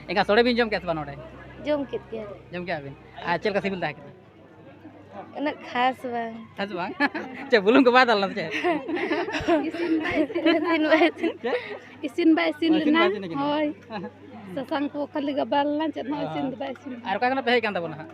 एका सोडे बिन जम के बा नोडे जम के क्या जम के आबिन आ चल का सिबिल दा के ना खास बांग खास बांग चे बुलुंग को बाद अल्लाह चे इसिन बाय इसिन लेना होय ससंग को खाली गबाल ना चे ना इसिन बाय इसिन आर का पे कान तबना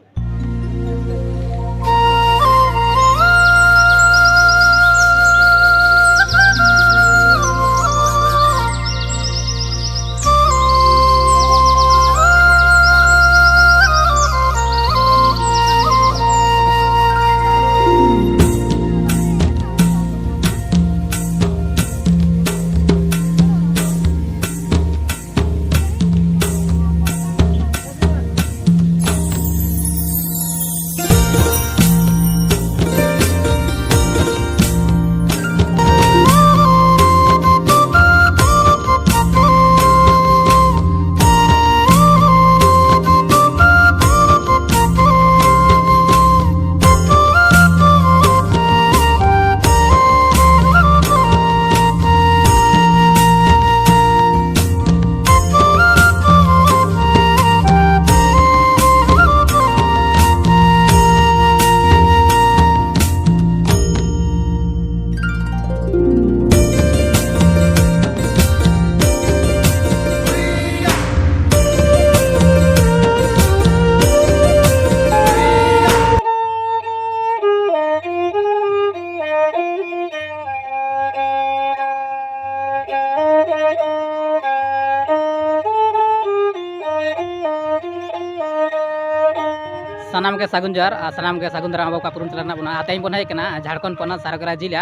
सानाम के सागुन जार सानाम के सागुन दारा का पुरुन चलना बना आते बन हेकना झारखंड पनत सारगरा जिला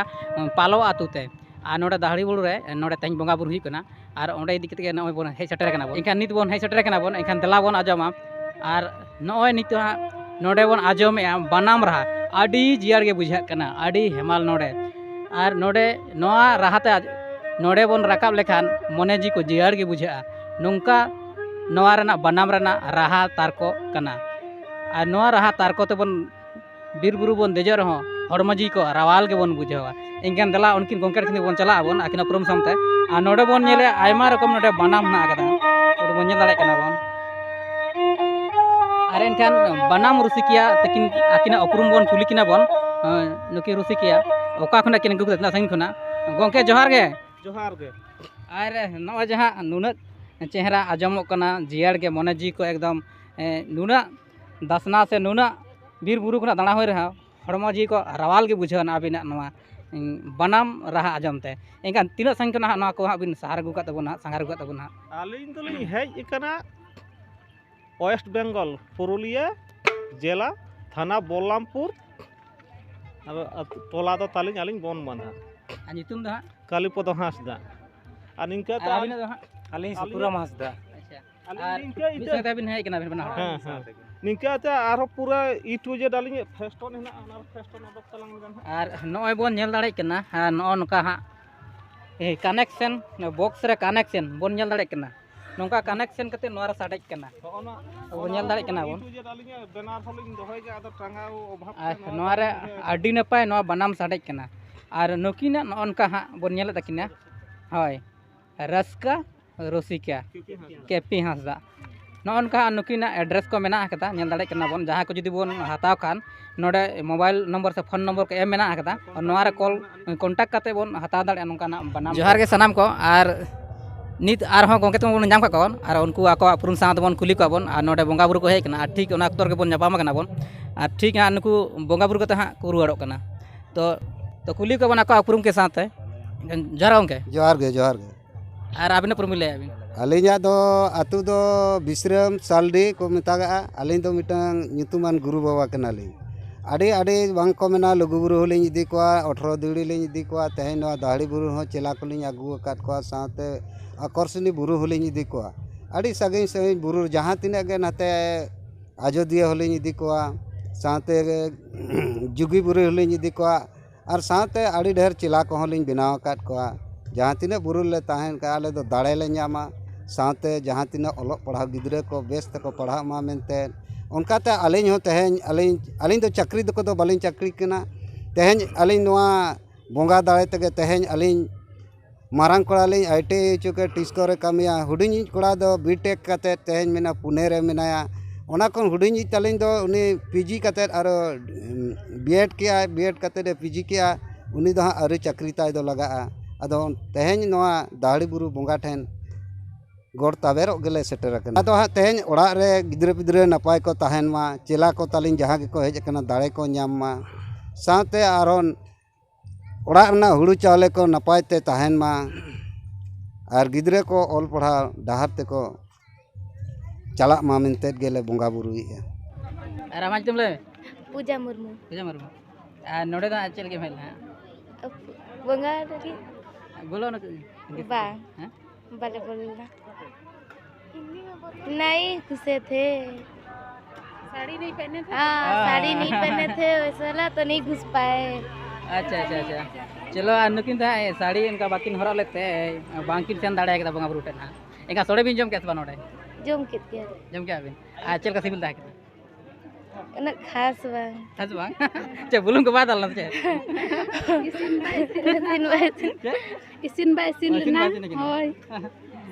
पालो आतुते आ नोडे दाहड़ी बुरु रे नोडे तेज बंगा बुरु हुई कना और ओंडे इदी कते नय बन हे सेटर कना बन इनखान नित बन हे सेटर कना बन इनखान देला बन आजमा और नय नित नोडे बन आजमे बनाम रहा आडी जियार गे बुझा कना आडी हेमाल नोडे और नोडे नोआ राहते नोडे बन राकाब लेखान मने जी को जियार गे बुझा नोंका नोआ रना बनाम रना राहा तारको कना और नोआ राहा तारको ते बन बीर बुरु बन देजो रहो हड़मो जी को रावाल के बन बुझावा इनकान दला उनकिन गोंकर खिन बन चला बन आकिना प्रोम सामते आ नोडे बन नेले आयमा रकम नोडे बनाम ना कदा ओड बन नेल दाड़े कना बन आर इनकान बनाम रुसिकिया तकिन आकिना अपरुम बन कुली किना बन नुकी रुसिकिया ओका खना किन गुगु तना संग खना गोंके जोहार गे आर नो जहां नुना चेहरा आजमो कना जियार गे मने जी को एकदम नुना दसना से नुना बीर बुरु खुना दाणा हो रहा हड़मो जी को रावाल के बुझान आबिना नवा बनाम राहा आजमते एनकान तीना संग ना नवा को बिन सहार गुका तबना संगार गुका तबना आलिन तलिन हेज इकना वेस्ट बेंगल पुरुलिया जिला थाना बलरामपुर टोला दो तालिन आलिन बन बंधा आ नितुम दा कालीपद हांसदा आ निंका आ आबिना दा आलिन सुपुराम हांसदा अच्छा आर बिसय दा बिन है केना बिन बना हां निंका ता आरो पूरा इटू जे डालिन फेस्टन हेना अनार फेस्टन अदक तलांग गन आर नय बन नेल दाड़े कना नो नका हा ए कनेक्शन बॉक्स रे कनेक्शन बन नेल दाड़े कना नोंका कनेक्शन कते नोरा साडेज कना ओना बन नेल दाड़े कना बन इटू जे डालिन बेनार होलिन दोहय गे आदर टांगाव अभाव नोआ रे आडी नपाय नोआ बनाम साडेज कना आर नोकिना नोनका हा बन नेल तकिना होय रस्का रसिका केपी हांसदा नोनका नुकिना एड्रेस को मेना कदा नेल दाड़े कना बन जहां को जुदी बन हताव खान नोडे मोबाइल नंबर से फोन नंबर को एम मेना कदा और नोआ रे कॉल कांटेक्ट कते बन हताव दाड़े नोंका ना बनाम जोहार गे सनाम को आर नित आर हो गोंके तुम बन जाम का कोन आर उनको आको पुरुन साथ बन कुली को बन आर नोडे बंगा बुरु को हे कना ठीक ओना अक्तर के बन जापाम कना बन आर ठीक हा नुकु बंगा बुरु को ता को रुवाड़ो कना तो कुली को बन आको पुरुम के साथ है जोहार गे आर आबिना पुरुम ले आबिन अलिंजा दो आतु दो बिश्रम सालडी को मेतागा अलिंग दो मिटांग nyutuman गुरु बाबा कनालिंग आडे आडे बांग को मेना लघु बुरु होलिंग इदी कोआ 18 दिड़ी लिंग इदी कोआ तेहें नवा दाहड़ी बुरु हो चेला कोलिंग आगु अकात कोआ साथे आकर्षणी बुरु होलिंग इदी कोआ आडी सागिन सागिन बुरु जहां तिना गे नाते आजोदिया होलिंग इदी कोआ साथे जुगी बुरु होलिंग इदी कोआ और साथे आडी ढेर चेला को होलिंग बनाव अकात कोआ जहां तिना बुरु ले ताहेन का आले दो दाड़े ले ᱧᱟᱢᱟ साथे जहां तिना ओलग पढ़ा गिद्रे को बेस तक पढ़ा मा मेनते उनकाते अलिंग हो तेहें अलिंग दो चक्री दो को दो बलिंग चक्री कना तेहें अलिंग नवा बोंगा दाड़े तगे तेहें अलिंग मारांग कोड़ा लिंग ITI चुके टिस्को रे कामिया हुडिंग कोड़ा दो बीटेक कते तेहन मेना पुणे रे मेनाया ओना कोन हुडिंग तलिंग दो उनी PG कते आर B.Ed किया B.Ed कते PG किया उनी दो आरे चाकरी ताय दो लगा अदो तेहन नोआ दाड़ी बुरु बोंगा ठेन गोड़ ताबेरो गेले सेटर कना अदो हा तेहन ओड़ा रे गिद्रे पिद्रे नपाय को ताहेन मा चेला को तालिंग जहां के को हेज कना दाड़े को ᱧᱟᱢ मा साथे आरोन ओड़ा रना हुड़ू चावले को नपाय ते ताहेन मा आर गिद्रे को ऑल पढ़ा डाहर ते को चला मा मेनते गेले बोंगा बुरुई और आमाज तुम ले पूजा मुर्मू पूजा मरमु आ नोडे दा चल के मेल हां बंगा लगी बोलो ना बा हैं बाले बोलना नहीं घुसे थे साड़ी नहीं पहने थे साड़ी नहीं पहने थे वैसा तो नहीं घुस पाए अच्छा अच्छा अच्छा चलो नुकिन था साड़ी इनका बाकिन हरा लेते बांकिन सेन दाड़े के बंगा बुरुटे ना इनका सोडे बिन जम के बा नोडे जम के जम के बिन आ चल का सिबिल दा के ना खास बंग खास बांग चे बुलुंग को बादल ना चे इसिन बाय सिन ना होय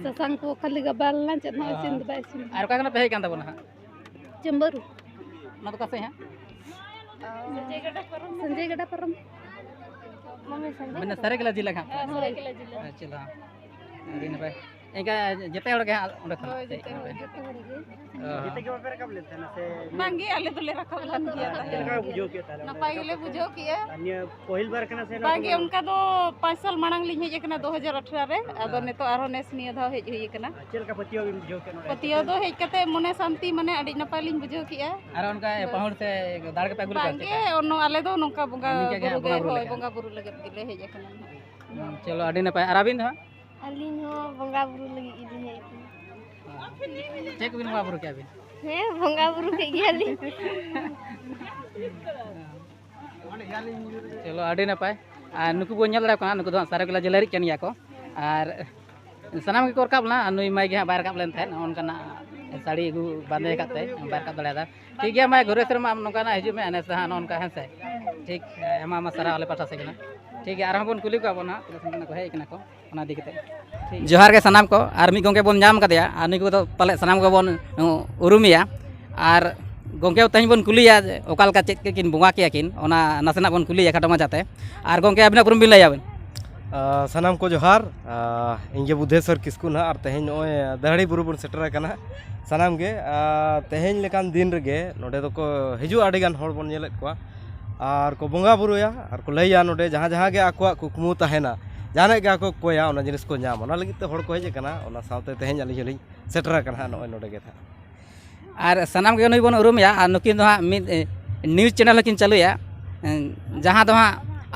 ससंग को खाली गबाल ना चे ना इसिन बाय सिन आर का ना पे कान तबना चंबरू ना तो कसे हैं संजय गड़ा परम मम्मी संजय मैंने सारे के जिला का सारे के जिला चलो दिन पे इनका जते हड़ के ओंडे खन जते के बापर कब लेते ना से मांगे आले तो ले रखा लन किया का बुझो के ताला नपाई ले बुझो किया अन्य पहिल बार कना से बांगे उनका तो 5 साल मांग लिन हेज कना 2018 रे आदो ने तो आरो नेस निया धा हेज हुई कना चल का पतियो बिन बुझो के नोडे पतियो दो हेज कते मने शांति मने अडी नपाई लिन बुझो किया और उनका पहुंच से दाड़ के पे गुल बांगे ओनो आले दो नोका बुंगा निके के बुरु बोंगा बुरु होय बुंगा बुरु लगत गिले हेज कना चलो अडी ने पे अरविंद हां अलिन हो बंगा बुरु लगी इली है चेक बिन बंगा बुरु क्या बिन है बंगा बुरु के गेली चलो अडी ने पे आ नुकु बो नेल दाड़ा नुकु दो सारे गला जलरी कनिया को और सनाम के कोर काबला नुई माई के बाहर काब लेन थे उनका साड़ी गु बांधे काते बाहर काब दड़ा ठीक है मैं घरे से नौका ना हिजु में अने से उनका है से ठीक एमा मा सारा वाले पाठा से ठीक है आराम बन कुली को बना को हेज कना को ओना दिखते ठीक जोहार के सनाम को आर मी गोंके बन नाम कदिया आर नुकु तो पाले सनाम को बन उरुमिया आर गोंके तहीं बन कुलिया ओकाल का चेक किन बोंगा किया किन ओना नासना बन कुलिया खाटो मजाते आर गोंके अबिना पुरम बिन लैया सानाम को जोहार इंगे बुद्धेश्वर किस्कू ना और तेहें नोय दहड़ी बुरु बन सेटर कना सानाम गे तेहें लेकान दिन रगे नोडे तो को हिजु आडी गान हर बन नेलेत को और को बोंगा बुरुया और को लैया नोडे जहां जहां गे आको कुकमु ताहेना जाने गे आको कोया ओना जिनिस को नाम ओना लगित हर को हेज कना ओना सावते तेहें आली जली सेटर कना नोय नोडे गे था और सनाम के नुई बन उरुमिया और नुकिन दो न्यूज़ चैनल किन चालुया जहां दो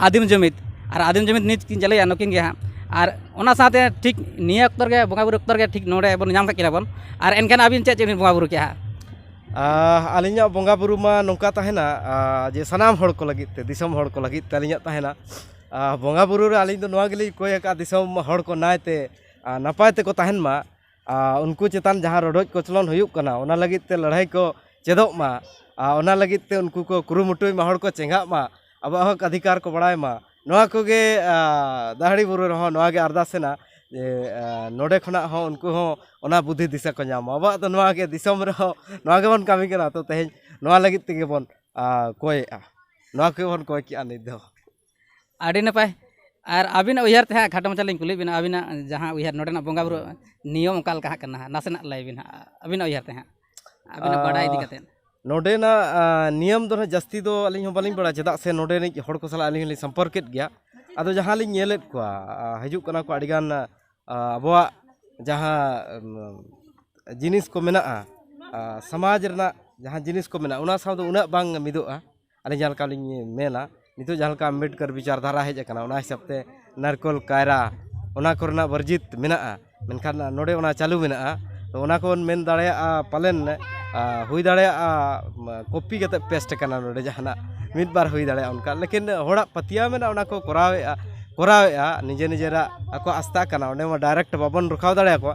आदिम जुमित और आदिम जुमित न्यूज़ किन चालुया नुकिन गे हां और ओना साथे ठीक निया अक्तर के बोंगा बुरु अक्तर के ठीक नोडे बन नाम किना बन और एनकान आबिन चे चे बोंगा बुरु के हां आलिया बोंगा बुरु मा नौका ताहेना जे सनाम हड़ को लगित ते दिसम हड़ को लगित ते आलिया ताहेना बोंगा बुरु रे आलिन दो नोआ गेली कोय का दिसम हड़ को नायते नपाय ते को ताहेन मा उनको चेतान जहां रोडोज कोचलन हुयुक कना ओना लगित ते लड़ाई को चेदोक मा ओना लगित ते उनको को कुरुमुटुई मा हड़ को चेंगा मा अब हक अधिकार को बड़ाय मा नोआ को गे दाहड़ी बुरु रहो नोआ गे अरदासेना जे नोडे खना हो उनको हो ओना बुद्धि दिशा को नाम अब तो नोआ गे दिसम रहो नोआ गे बन कामी करा तो तेहें नोआ लगित ते बन कोय नोआ के बन कोय कि आनि दो आडी नपाय और अबिन उयहार ते खाटो मचा लिंग कुली बिन अबिना जहां उयहार नोडेना बोंगा बुरु नियम काल का कना नासेना लाई बिन अबिन उयहार ते अबिन बड़ाई दी कते नोडेना नियम दो जस्ती दो अलिं बालिं बड़ा चेदा से नोडे नि हड़ को सला अलिं संपर्कित गया आदो जहां लिं नेलेत को हिजुक कना को अडिगान अबवा जहां जिनिस को मेना समाज रना जहां जिनिस को मेना उना साव दो उना बांग मिदोआ अलिं जहां का लिं मेना नितो जहां का अम्बेडकर विचारधारा हेज कना उना हिसाब ते नारकोल कायरा उना कोरना वर्जित मेना मेनखान नोडे उना चालू मेना तो उना को मेन दाड़े पालेन हुई दाड़े कॉपी कते पेस्ट कना नोडे जहाना मिद बार हुई दाड़े उनका लेकिन होड़ा पतिया मेना उना को कोरावेआ निजे निजेरा आको आस्था कना ओंडे मा डायरेक्ट बाबन रखाव दाड़े को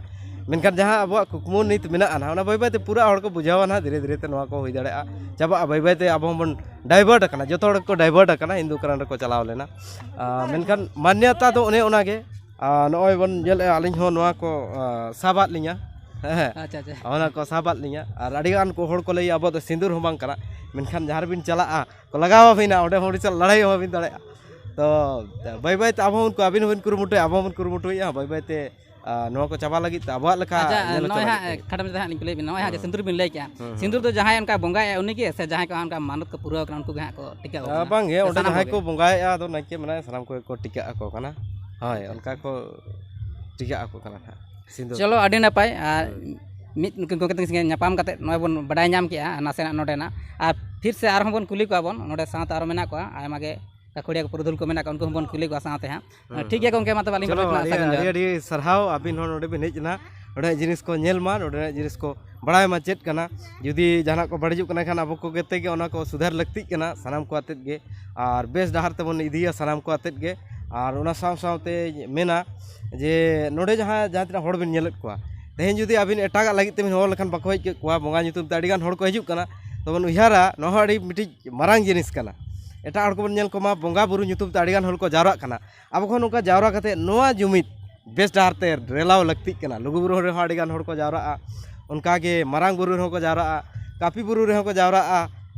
मेनखान जहां अब कुकमु नित मेना ना ओना बाय बाय ते पूरा हड़ को बुझावा ना धीरे धीरे ते नोआ को हुई दाड़े चाबा बाय बाय ते अब बन डाइवर्ट कना जतो हड़ को डाइवर्ट कना हिंदू करन को चलाव लेना मेनखान मान्यता तो ओने ओना गे नॉय बन जेल आलिंग हो नवा को साबात लिया अच्छा अच्छा ओना को साबात लिया और अड़ीगान को होड़ को लई अब तो सिंदूर हो बांग करा मेनखान जहार बिन चला को लगावा बिना ओडे होड़ी चल लड़ाई हो बिन दड़े तो बाय बाय ते अब उनको अबिन बिन कुरुमुटो अब उन कुरुमुटो या बाय बाय ते नवा को चाबा लगी अब लका नॉय हा खटम से हां निकले बिन नॉय हा सिंदूर बिन लई क्या सिंदूर तो जहां उनका बोंगा है उन्हीं के से जहां को उनका मानत को पूरा करन उनको को टिका बांग है ओडे जहां को बोंगा है तो नाके मना सलाम को टिका को कना हाय उनका को टिका को कना सिंदूर चलो अडी नपाय मित को नापाम कते नॉय बन बडाय नाम किया नासेना नोडेना और फिर से आर बन कुली को बन नोडे साथ आरो मेना को आयमा गे कखुड़िया को पुरुदुल को मेना को उनको बन कुली को साथे हां ठीक है गंके माते बालिंग अड़ी सरहाव अबिन हो नोडे बिन हेजना नोडे जिनिस को नेल मा नोडे जिनिस को बड़ाय मा चेत कना जुदी जाना को बड़जु कना खान अब को गेते के ओना को सुधार लगती कना सनाम को आतेत गे और बेस डहार ते बन इदिया सनाम को आतेत गे और ओना साव सावते मेना जे नोडे जहां तना होड़ बिन नेलत को तेहन जुदी अबिन एटागा लगी तेबिन होड़ लखन बाको हेज को बोंगा ᱧᱩᱛᱩᱢ ते अडिगान होड़ को हिजुक कना तो बन उहारा नो अड़ी मिटी मारांग जिनिस कना एटा हड़ को बन नेल को मा बोंगा बुरु ᱧᱩᱛᱩᱢ ते अडिगान होड़ को जावरा कना अब खन उनका जावरा कते नोआ जुमित बेस डहार ते रेलाव लगती कना लुगु बुरु रे अडिगान होड़ को जावरा उनका के मारांग बुरु रे को जावरा कापी बुरु रे को जावरा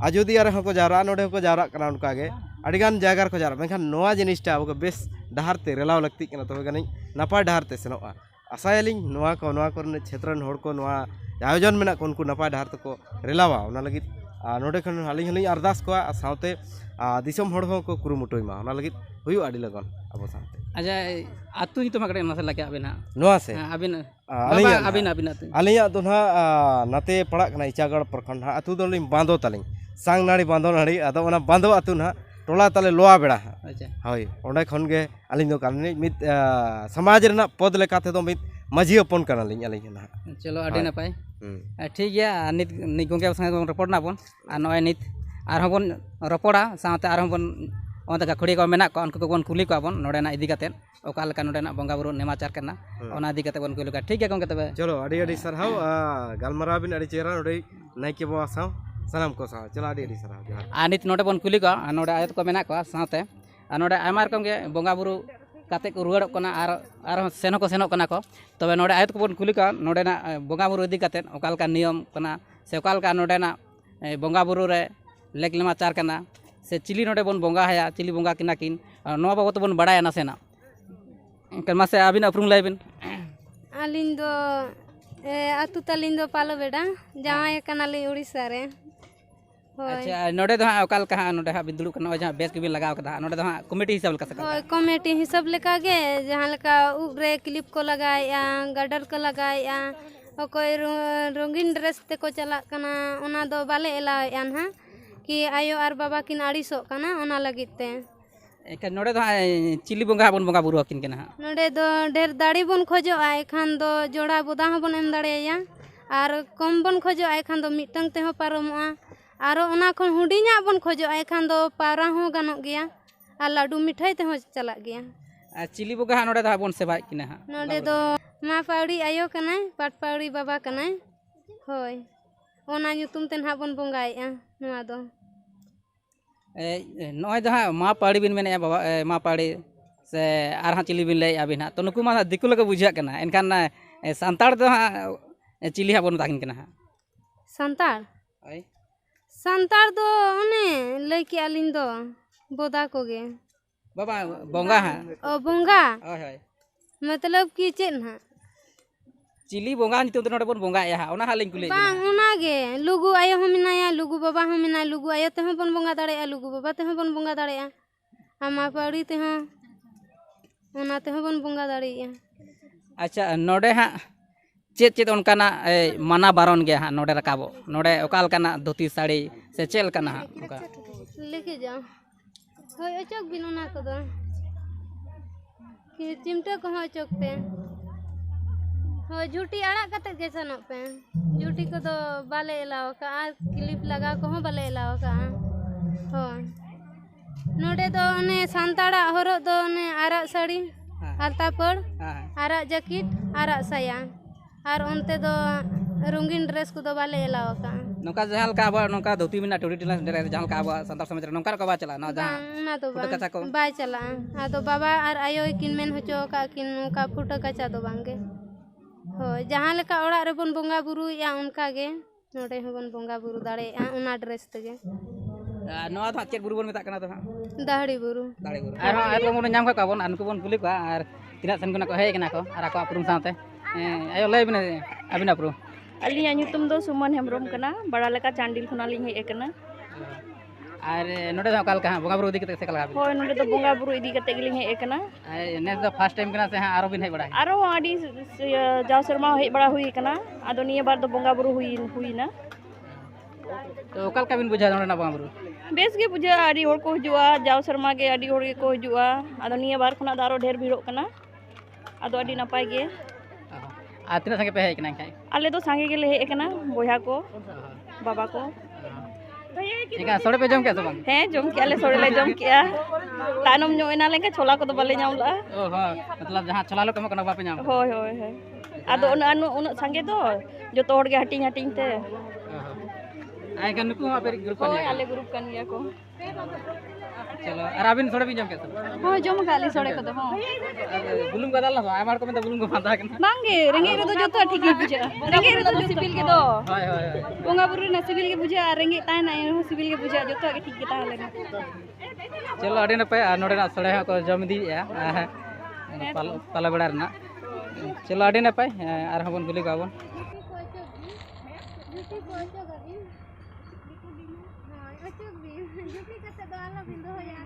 अयोध्या रे को जावरा नोडे को जावरा कना उनका के अडिगान जायगा को जावरा मेखान नोआ जिनिसटा अब बेस डहार ते रेलाव लगती कना तो गनी नापाय डहार ते सेनोआ आसायालिंग नोआ को क्षेत्र होड़ को नोआ आयोजन में को उनको नपाय डहार तको रेलावा ओना लगी नोडे खन हालिंग हलिंग अरदास को साथे दिसम होड़ को कुरुमुटोय मा ओना लगी हुयु अडी लगन अब साथे अच्छा आतु नि तो मगड़े नसे लगे अबिन हां नोआ से अबिन अबिन अलिया तो ना नाते पड़ा कना इचागढ़ प्रखंड हा अतु दोलिंग बांधो तलिंग सांग नाड़ी बांधो नाड़ी अदो ओना बांधो अतु ना टोला तले लोआ बेड़ा अच्छा हय ओंडे खन गे अलिंग दो कानी मित समाज रना पद लेकाते दो मित माझी अपन कना लिंग अलिंग ना चलो अडी नपाय ठीक गया नित नि गंगे संगे रिपोर्ट ना बन आ नय नित आर बन रपोड़ा साथे आर बन ओंते कखुड़ी को मेना को उनको को बन कुली को बन नोडेना इदी कते ओका लेका नोडेना बंगा बुरु नेमाचार कना ओना इदी कते बन कुली का ठीक है गंगे तबे चलो अडी सरहाव गालमारा बिन अडी चेहरा नोडे नाइके बवा साव सलाम को साव चला अडी सरहाव जहार आ नित नोडे बन कुली को नोडे आयत को मेना को साथे नोडे आयमा रकम के बंगा बुरु काते को रुवाड़ कना आर सेनो को कना को तबे नोडे आयत को बन कुली का नोडेना बंगा बुरु इदी कते ओका लेका नियम कना से ओका लेका नोडेना बंगा बुरु रे लेक लेमाचार कना से चिली नोडे बन बंगा है चिली बंगा किना किन नोआ बाबत बन बड़ाया ना सेना कलमा से अबिन अपरुम लाइबिन अलिंग दो अतु तलिंग दो पालो बेड़ा जावाय कनाली उड़ीसा रे अच्छा नोडे दो ओका लेका नोडे हा बिदुड़ कना जहां बेस के बिन लगाव कदा नोडे दो कमेटी हिसाब लेका सका होय कमेटी हिसाब लेका गे जहां लेका उब रे क्लिप को लगाया गाडर को लगाया ओकोय रंगीन ड्रेस ते को चला कना ओना दो बाले एलायान हा कि आयो आर बाबा किन आड़ीसो कना ओना लगिते एक नोडे दो चिली बंगा बन बंगा बुरु किन केना नोडे दो ढेर दाड़ी बन खोजो आय खान दो जोड़ा बुदा हो बन एम दाड़ेया आर कम बन खोजो आय खान दो मिटंग ते हो पारमोआ आरो ओना खन हुडिया बन खोजो आय खान दो पारा हो गानो गया आ लाडू मिठाई ते हो चला गया चिली बंगा नोडे दो बन सेवा किना हा नोडे दो मा पाउड़ी आयो कना पाट पाउड़ी बाबा कना होय ओना ᱧᱩᱛᱩᱢ ते ना बन बंगाया नोआ दो नॉय जहाँ मा पाड़ी बिन मेने बाबा मा पाड़ी से आर हाँ चिली बिन ले अबिन तो नुकु मा दिकु लगे बुझा कना एनखान सांताड़ दो हाँ चिली हाँ बन ताकिन कना सांताड़ ओय सांताड़ दो ओने लई के अलिन दो बोदा को गे बाबा बोंगा हाँ ओ बोंगा ओय होय मतलब कि चेन हा चिली बोंगा नितुम नोडे बन बोंगा या ओना हालिंग कुले बांग ओना गे लुगु आयो हो मिनाया लुगु बाबा हो मिना लुगु आयो ते हो बन बोंगा दाड़ेया लुगु बाबा ते हो बन बोंगा दाड़ेया आमा पाड़ी ते हो ओना ते हो बन बोंगा दाड़ेया अच्छा नोडे हाँ चेत चेत उनकाना माना बारन गया हाँ नोडे रकाबो नोडे ओकाल काना धोती साड़ी से चेल काना हाँ उनका लेके जाओ होय अचक बिन ओना को दो कि चिमटा को हो अचक पे हो झूठी आड़ा कते के सनो पे झूठी को तो बाले एलाव का क्लिप लगा को हो बाले एलाव का हो नोडे दो ओने सांताड़ा हरो दो ओने आरा साड़ी आलता पड़ आरा जैकेट आरा साया और उनते दो रंगीन ड्रेस को दो बाले एलाव का नौका जहाँ लका अब नौका धोती में टोरी टिला जहाँ लका अब संताल समाज रे नौका को चला ना जहाँ बांग ना तो फुटा कचा को बांग बाय चला'a आदो बाबा और आयो किन मेन होचो का किन नौका फुटा कचा दो बांगे होय जहाँ लेका ओड़ा रे बन बोंगा बुरुया उनका गे नोडे हबन बोंगा बुरु दाड़ेया उना ड्रेस तेगे नवा तो चेक बुरु बन मेता कना तो हाँ दाहड़ी बुरु दाड़े बुरु आर हाँ एत लोग नाम का बन उनको बन कुली को आर तीना सन को हेज कना को आर को अपरूम साथे आयो लय बिन अबिना प्रो अलिया nyutum do Suman Hemrom kana bada leka Candil khonalin hej ekana आर नोडे दा काल का बोंगा बुरु इदी कते से काल का hoy nonde do bonga buru idi kate gelin hej ekana नेस द फर्स्ट टाइम कना से हाँ आरो बिन हेज बड़ा aro adi jaw serma hej bada hui kana ado niya bar do bonga buru huina तो काल का बिन बुझा नोडे ना बोंगा बुरु बेस गे बुझा adi hor ko hujua jaw serma ge adi hor ge ko hujua ado niya bar khona daro ढेर भीड़ोग kana ado adi napay ge आ तीना संगे पे हेज कना खाय ale do sange gele hej ekana boya ko baba ko इका सोड़े पे जम के सब he jom ke ale sore le jom ke tanom nyo ena lenga chola ko do bale nyam la ओ हां मतलब जहां छोला लो कम कना बापे नाम hoy hoy hoy ado una sange do joto hor ge hating hating te आई का नुकु पे group hoy kan ale group kan ya ko चलो और अबिन सोड़े भी जम के सब hoy jom ka ale sore ko do ho बुलुम का दाल ना आमार को में बुलुम को बांधा कना bange renge re do joto ठीक ही बुझा renge re do sibil ge do hi hi hi bonga buru na sibil ge buझा renge ta na ho sibil ge buझा joto ge ठीक ge ta le चलो अड़ी न पे नोडे ना सड़े को जम दी या पाला बेड़ा रना चलो अड़ी न पे आर हबन गुली गाबन जुटी को अचो गबी हां अचो भी जुटी कते दाला बिंदो होया